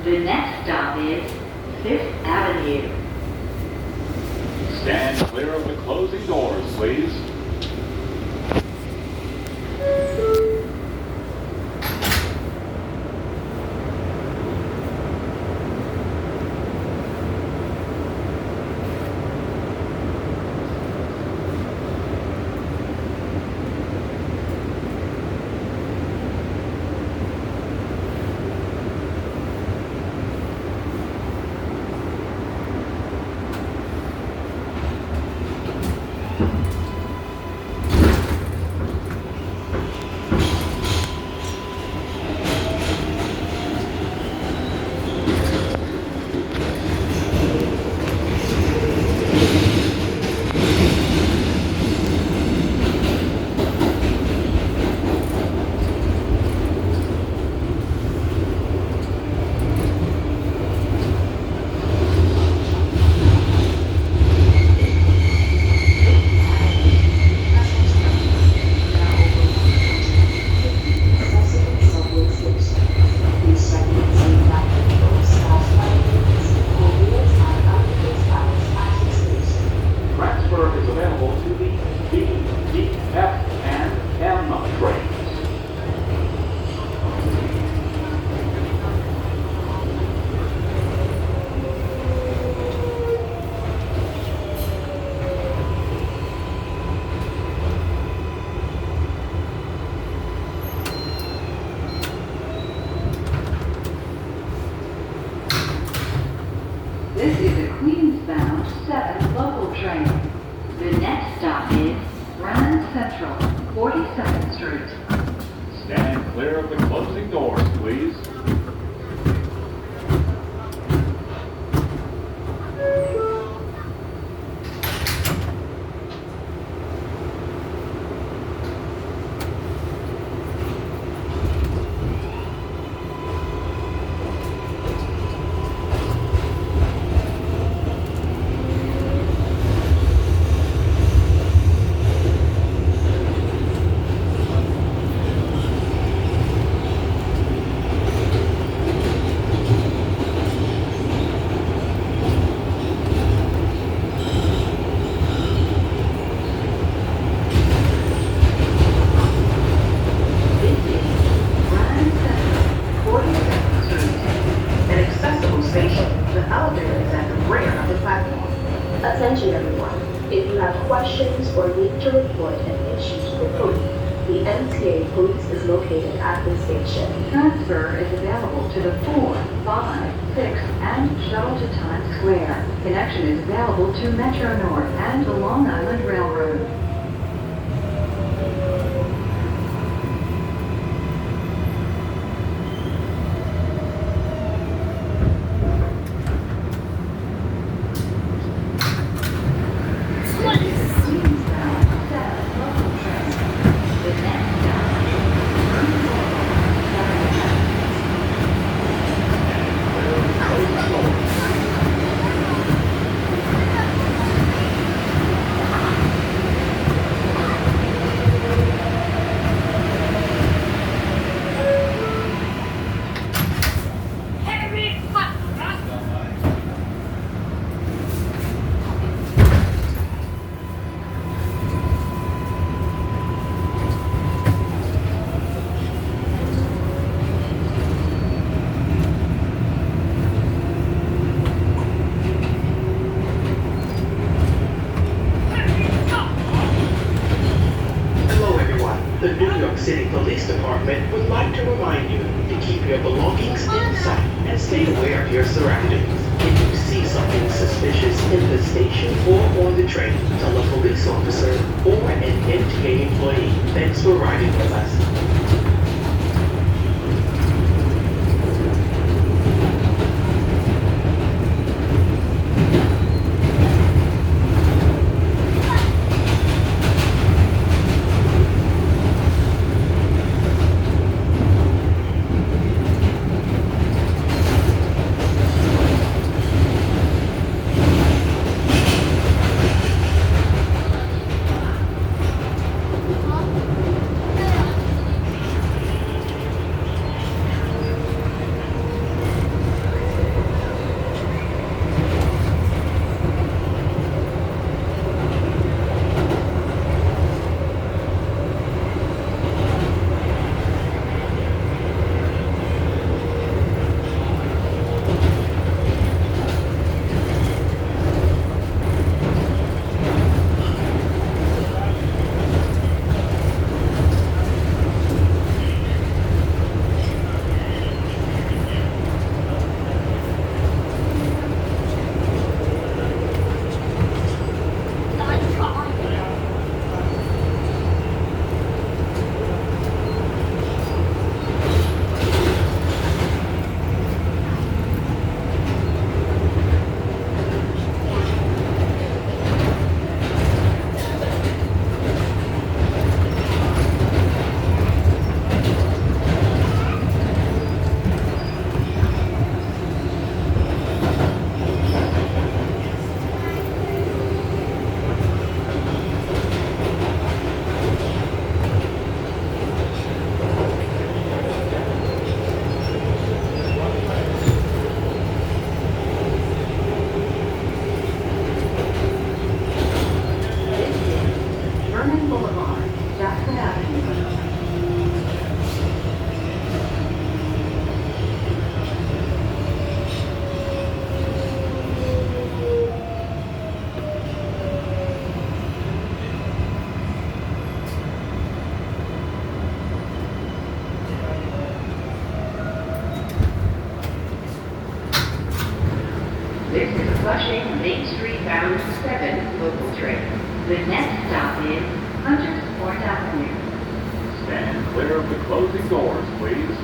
The next stop is Fifth Avenue. Stand clear of the closing doors, please. Transfer is available to the D, F, and M trains. This is a Queens-bound 7 local train. The next stop is Grand Central, 42nd Street. Stand clear of the closing doors, please. This is Grand Central, 42nd Street. An accessible station, the elevator is at the rear of the platform. Attention everyone, if you have questions or need to report an issue to the police, the MTA police is located at the station. Transfer is available to the 4, 5, 6, and shuttle to Times Square. Connection is available to Metro North and the Long Island Railroad. Queens-bound 7 local train. The next stop is Hello everyone, the New York City Police Department would like to remind you to keep your belongings in sight and stay aware of your surroundings. If you see something suspicious in the station or on the train, tell a police officer or an MTA employee. Thanks for riding with us. Flushing Main Street bound 7 local train. The next stop is Hunters Point Avenue. Stand clear of the closing doors, please.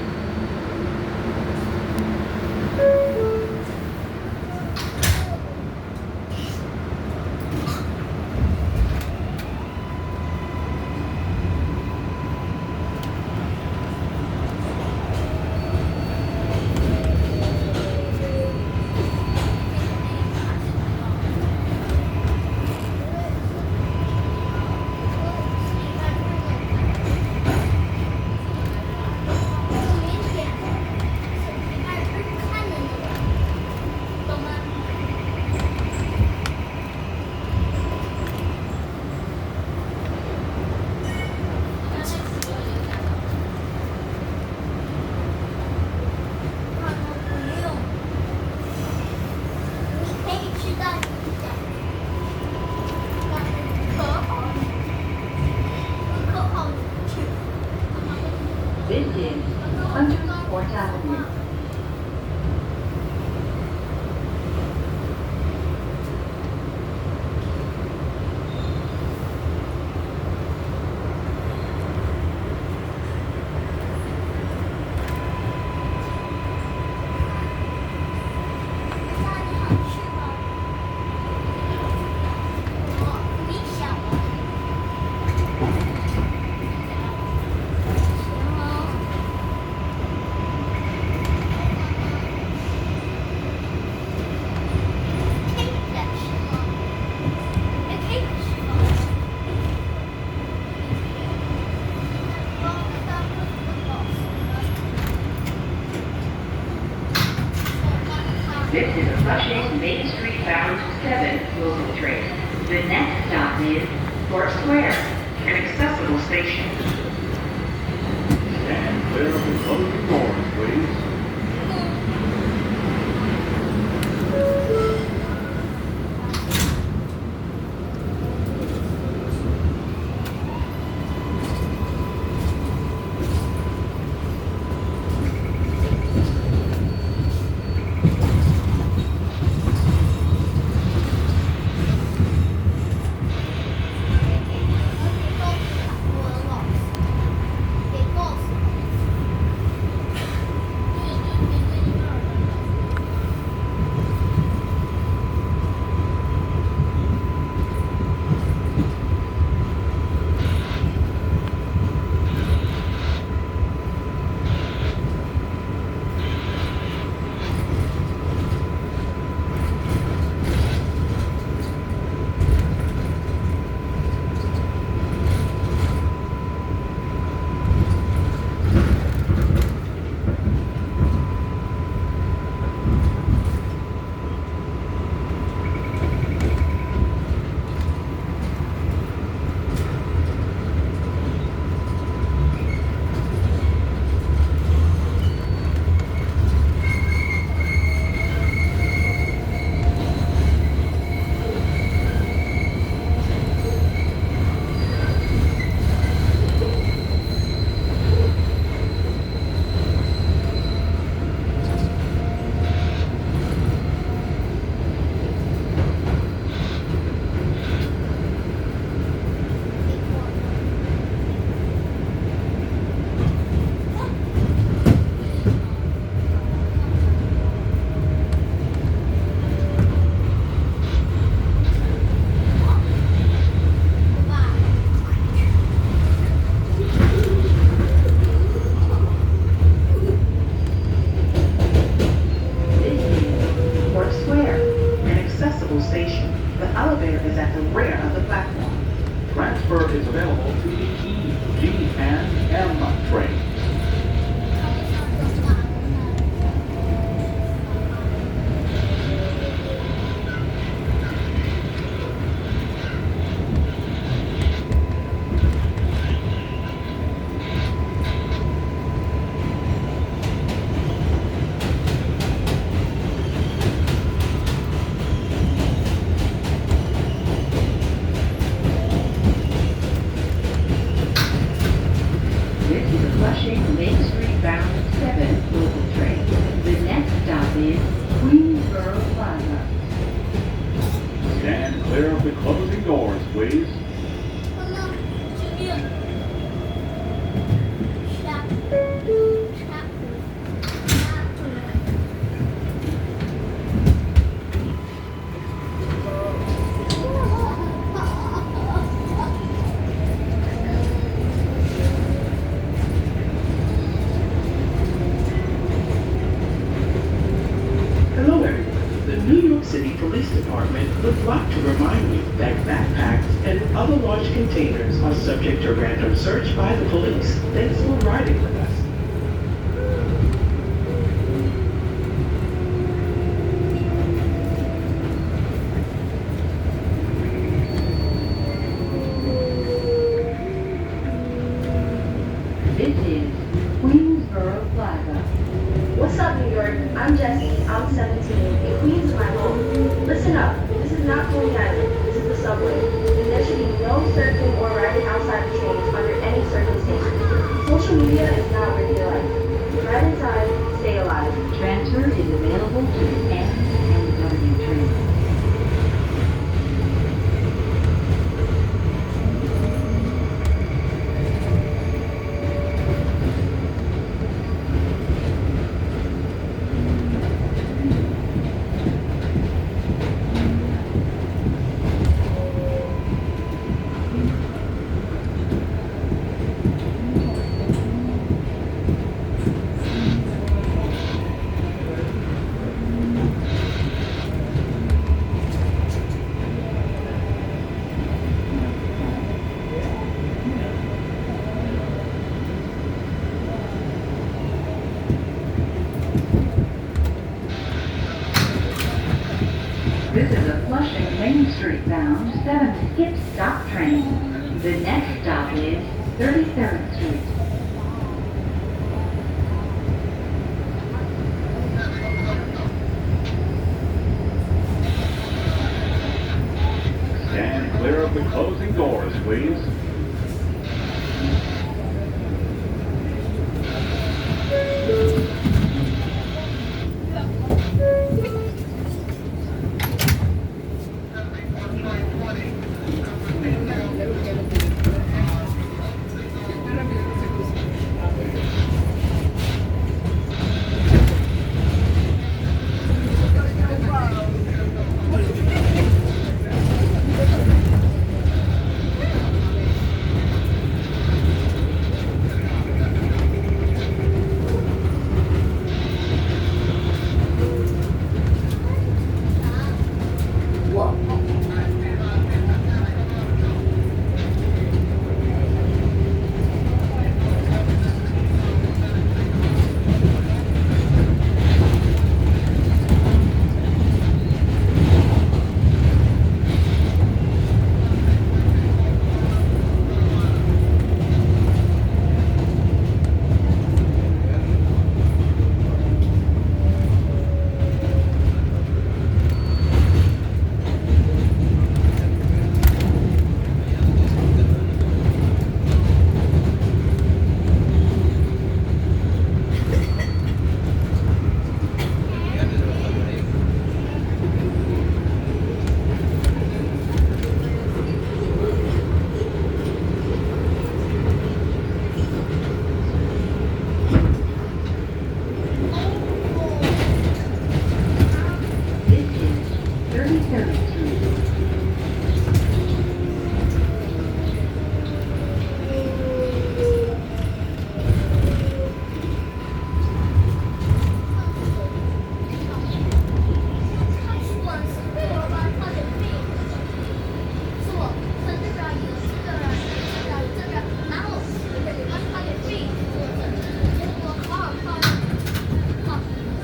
This is Hunters Point Avenue. This is a Flushing Main Street bound 7 local train. The next stop is Fort Square, an accessible station. Stand clear of the closing doors, please. City Police Department would like to remind you that backpacks and other large containers are subject to random search by the police. Thanks for riding with us. This is Queensboro Plaza. What's up, New York? I'm Jessie. I'm 17, and Queens is my home. Listen up. This is not Coney Island. This is the subway. And there should be no surfing or riding outside the trains under any circumstances. Social media is not regular life. Ride inside, stay alive. Transfer is available to the N and W train. This is a Flushing Main Street bound 7 skip stop train. The next stop is 33rd Street. Stand clear of the closing doors, please. This is 33rd Street.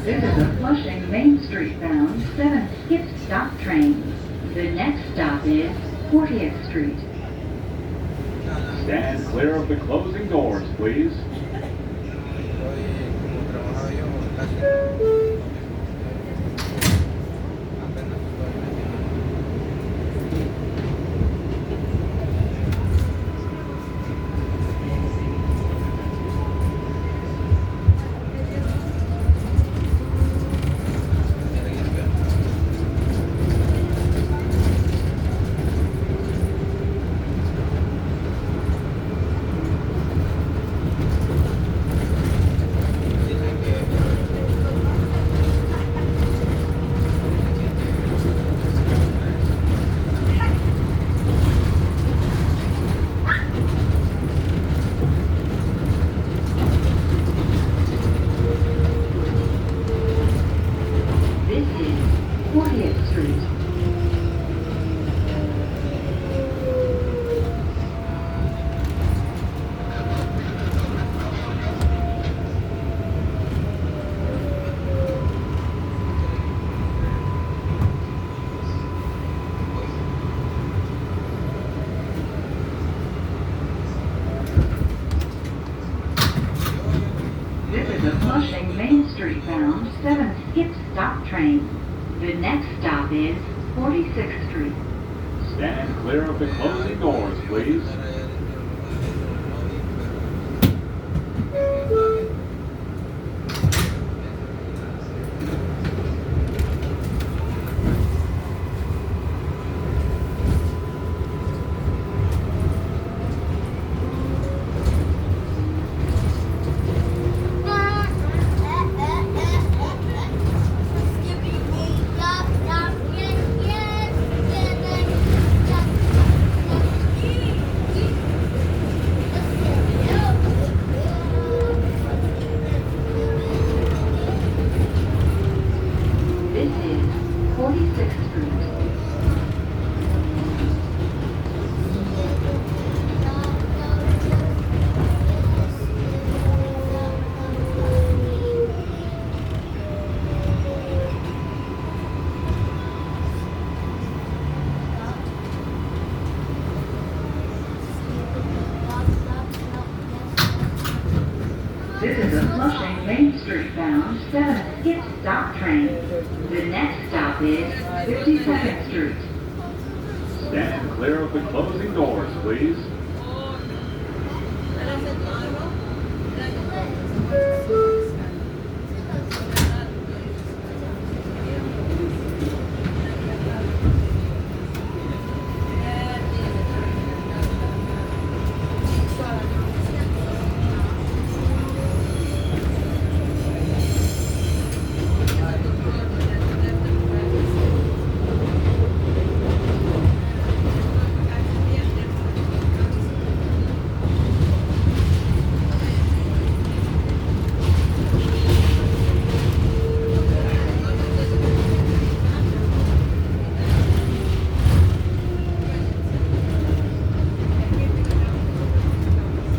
This is a Flushing Main Street bound 7 skip stop train. The next stop is 40th Street. Stand clear of the closing doors, please. Como trabajaba yo, casi. Dicen que 40th Street. This is a Flushing Main Street bound 7 skip stop train. The next stop is 46th Street. Stand clear of the closing doors, please. This is 46th Street. This is a Flushing Main Street bound 7 skip stop train. The next stop is 52nd Street. Stand clear of the closing doors, please.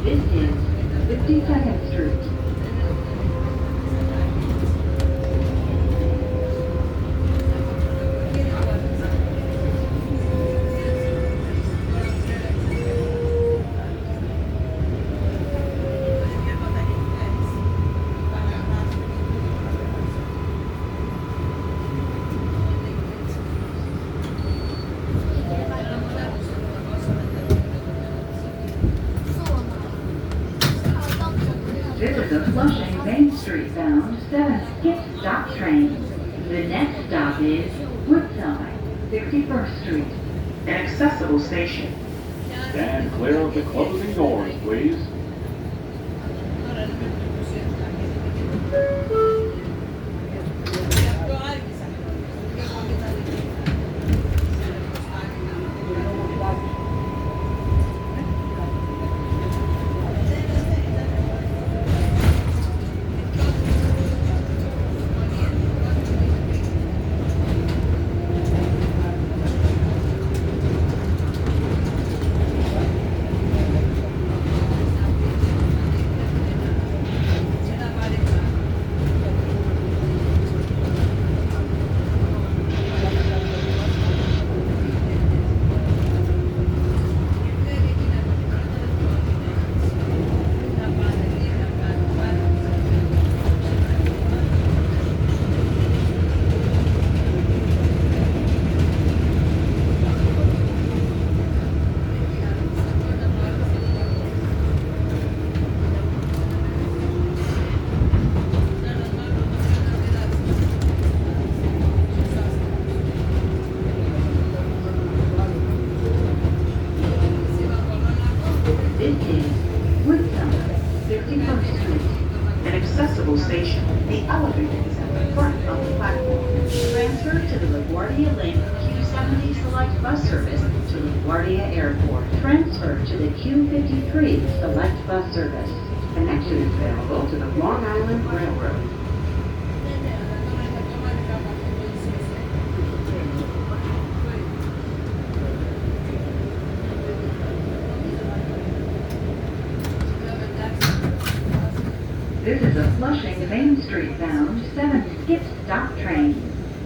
This is 52nd Street. This is a Flushing Main Street bound 7 skip stop train. The next stop is Woodside, 61st Street. An accessible station. Stand clear of the closing doors, please. This is Woodside, 51st Street. An accessible station. The elevator is at the front of the platform. Transfer to the LaGuardia Link Q70 Select Bus Service to LaGuardia Airport. Transfer to the Q53 Select Bus Service. Connection is available to the Long Island Railroad. Flushing Main Street bound 7 skip stop train.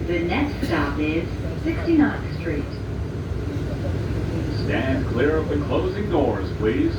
The next stop is 69th Street. Stand clear of the closing doors, please.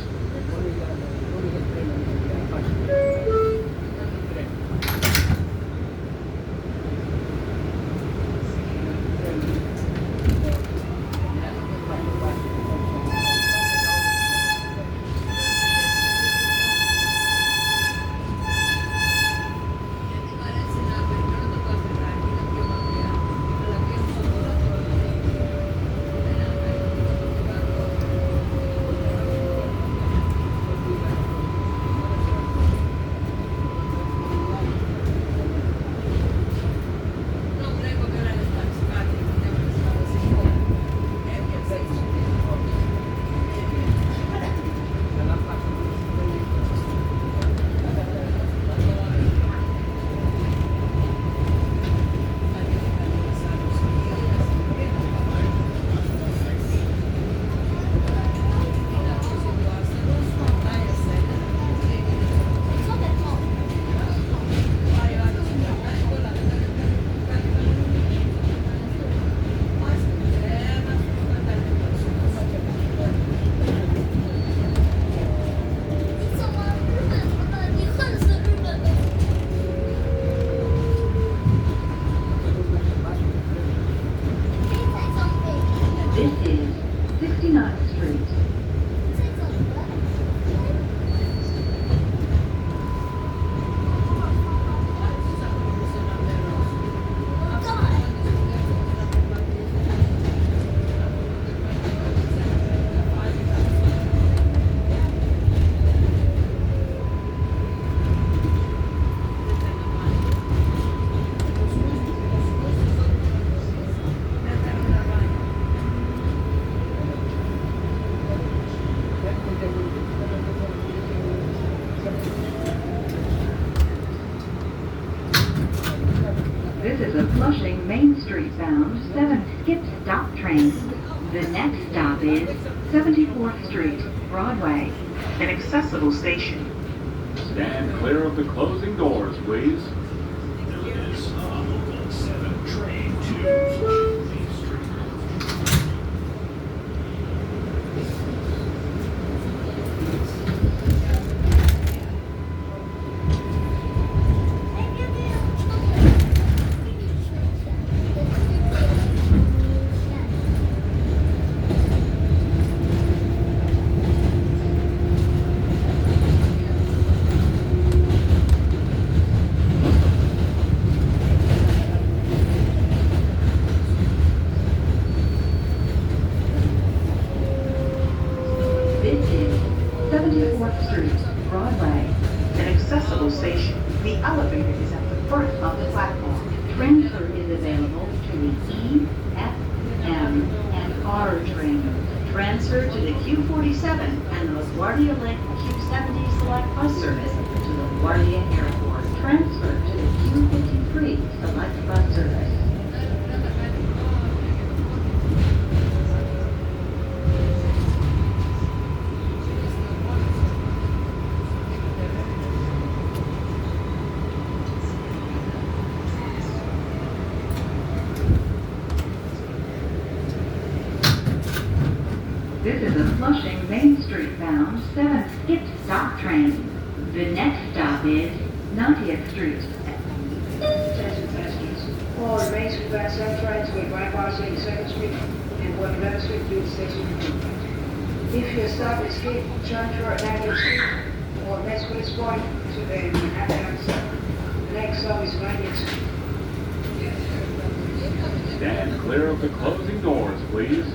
This is 69th Street. This is a Flushing Main Street bound 7 skip stop train. The next stop is 74th Street, Broadway. An accessible station. Stand clear of the closing doors, please. This is 74th Street, Broadway. An accessible station. The elevator is at the front of the platform. Transfer is available to the E, F, M, and R trains. Transfer to the Q47 and the LaGuardia Link Q70 Select Bus Service to LaGuardia Airport. Transfer to the Q53 Select Bus Service. This is a Flushing Main Street bound 7 skip stop train. The next stop is 90th Street. Attention passengers. All remains with Fast South trains will bypass 82nd Street and 111th Street due to station improvement. If your stop is skip, transfer at 90th Street or next place point to the Manhattan Exit. The next stop is 90th Street. Stand clear of the closing doors, please.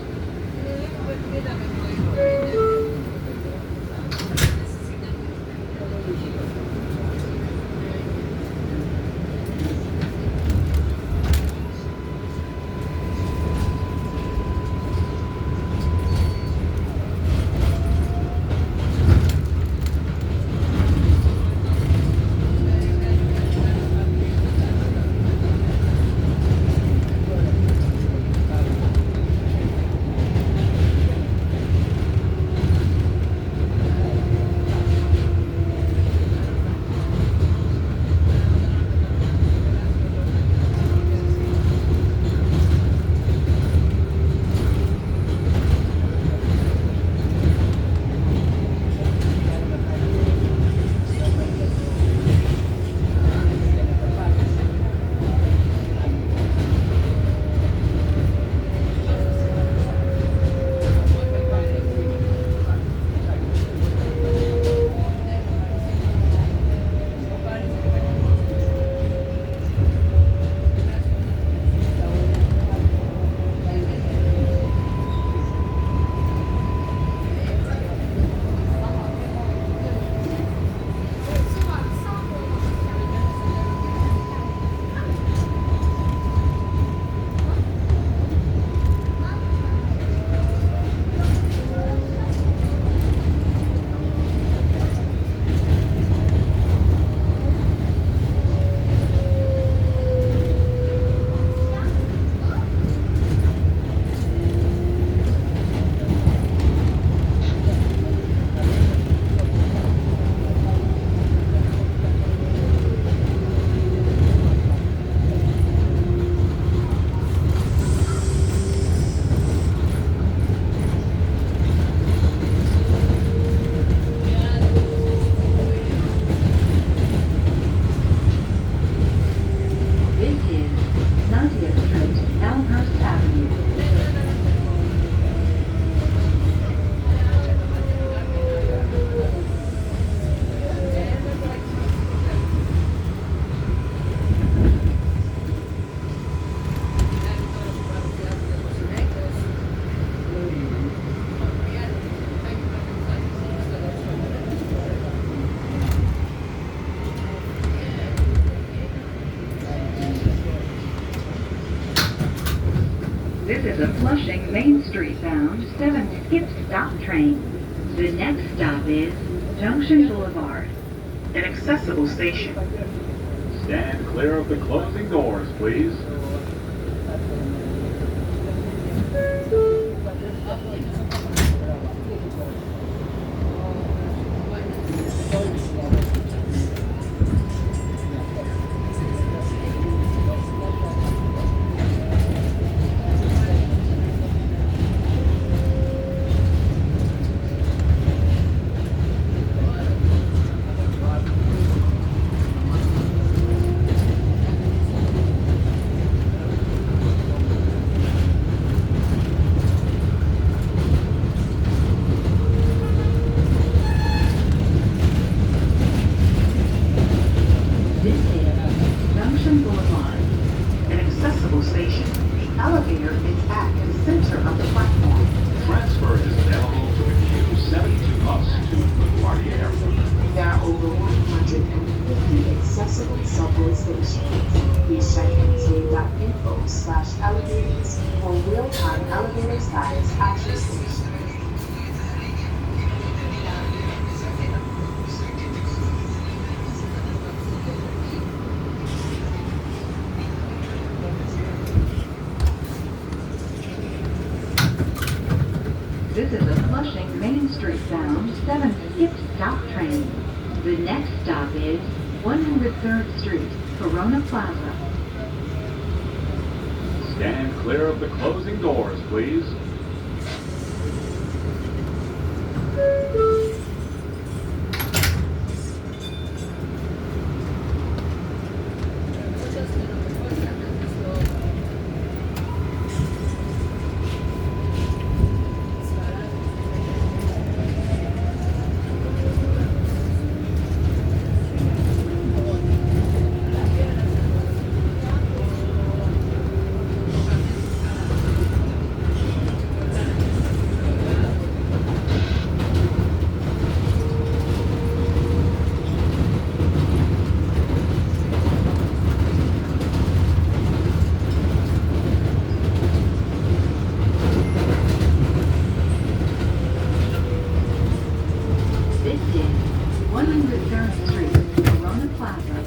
20th Street, Elmhurst Avenue. This is a Flushing Main Street bound 7 skip stop train. The next stop is Junction Boulevard. An accessible station. Stand clear of the closing doors, please. This is Junction Boulevard. An accessible station. The elevator is at the center of the platform. Transfer is available to the Q72 bus to LaGuardia Airport. There are over 150 accessible subway stations. Please check mta.info/elevators for real-time elevator status at your station. This is a Flushing Main Street bound 7 skip stop train. The next stop is 103rd Street, Corona Plaza. Stand clear of the closing doors, please. This is 103rd Street, Corona Plaza.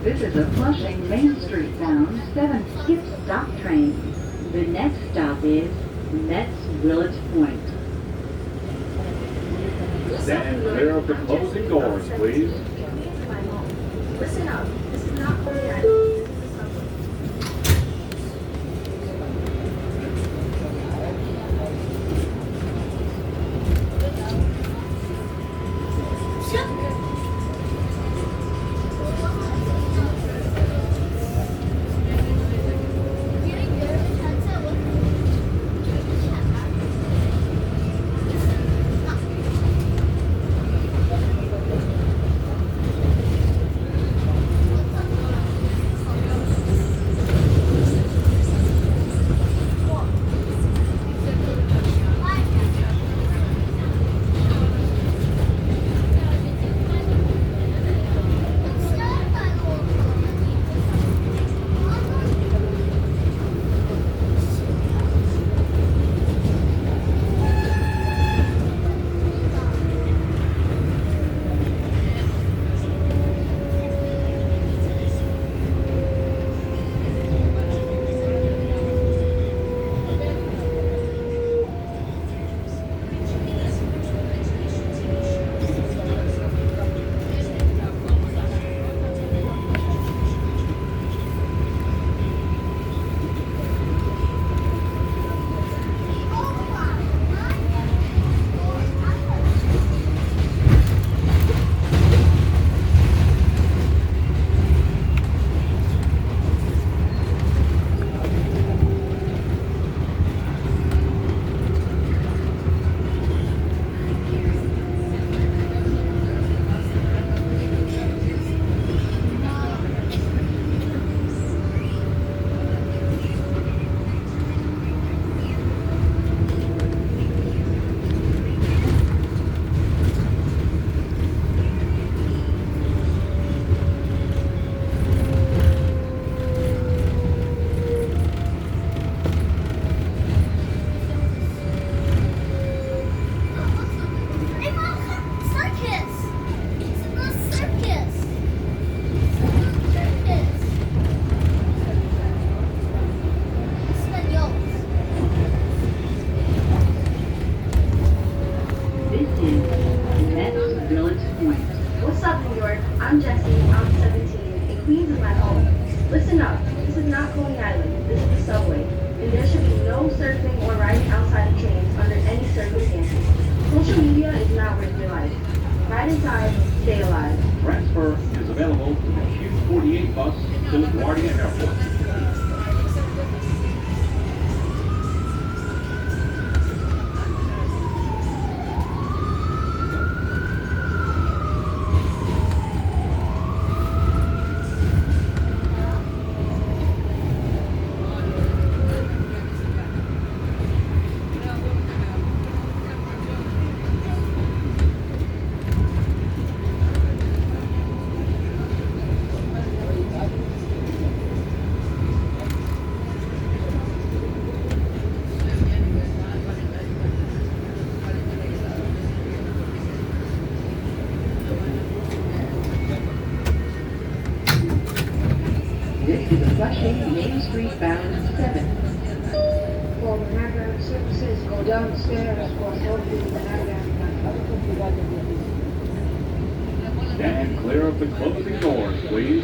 This is a Flushing Main Street bound 7 skip stop train. The next stop is Metz Willets Point. Stand clear of the closing doors, please. Listen up. This is not Coney Island. This is the subway. is next Village Point. What's up, New York? I'm Jesse. I'm 17, and Queens is my home. Listen up. This is not Coney Island. This is the subway. And there should be no surfing or riding outside of trains under any circumstances. Social media is not worth your life. Ride inside, stay alive. Transfer is available to the Q48 bus to LaGuardia Airport. This is a Flushing Main Street bound 7. For Manhattan services, go down the stairs for Northwood Manhattan. Stand clear of the closing doors, please.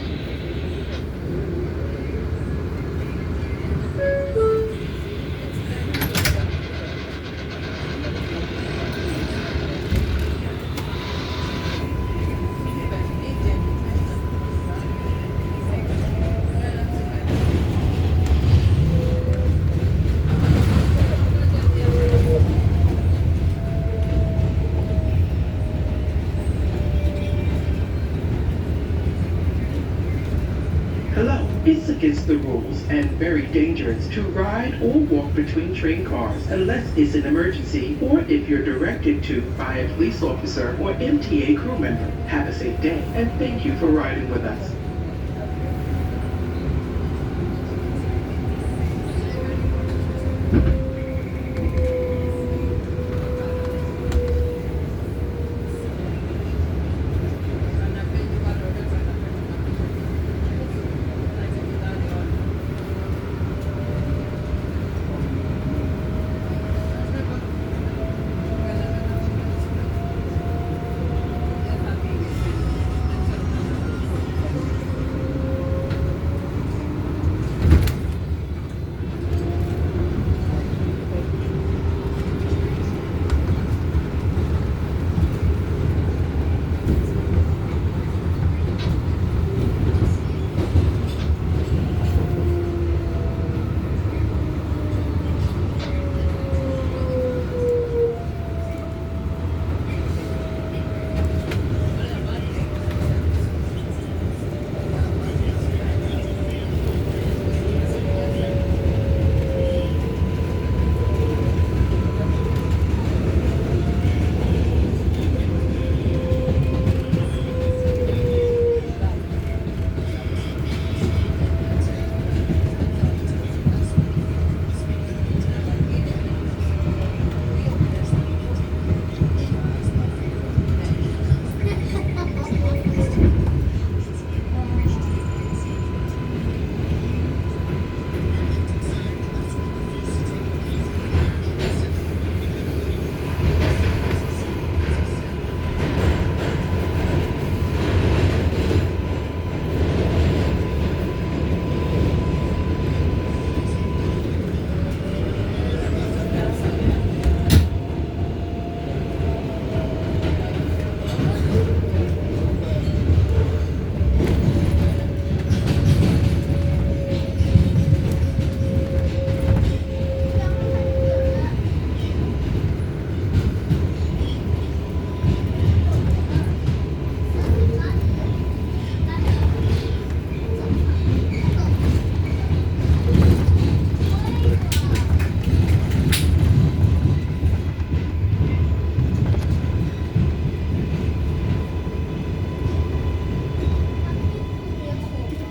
Hello. It's against the rules and very dangerous to ride or walk between train cars unless it's an emergency or if you're directed to by a police officer or MTA crew member. Have a safe day and thank you for riding with us.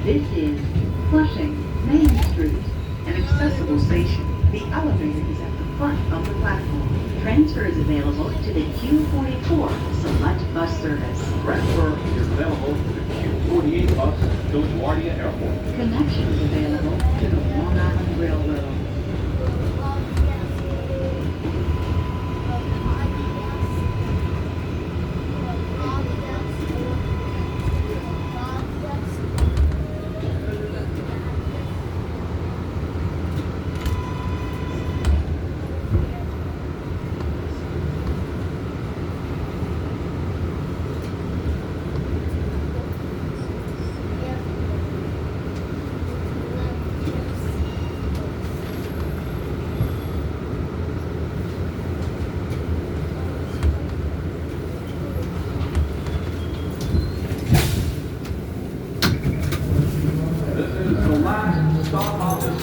This is Flushing Main Street, an accessible station. The elevator is at the front of the platform. Transfer is available to the Q44 Select Bus Service. Transfer is available to the Q48 bus to LaGuardia Airport. Connection is available to the Long Island Railroad.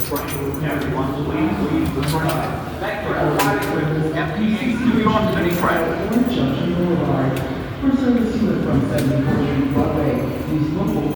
train. Everyone, please leave the train. Thank you for riding with MTC New York City Transit. Junction Boulevard. For service to and from 74th Street Broadway, use local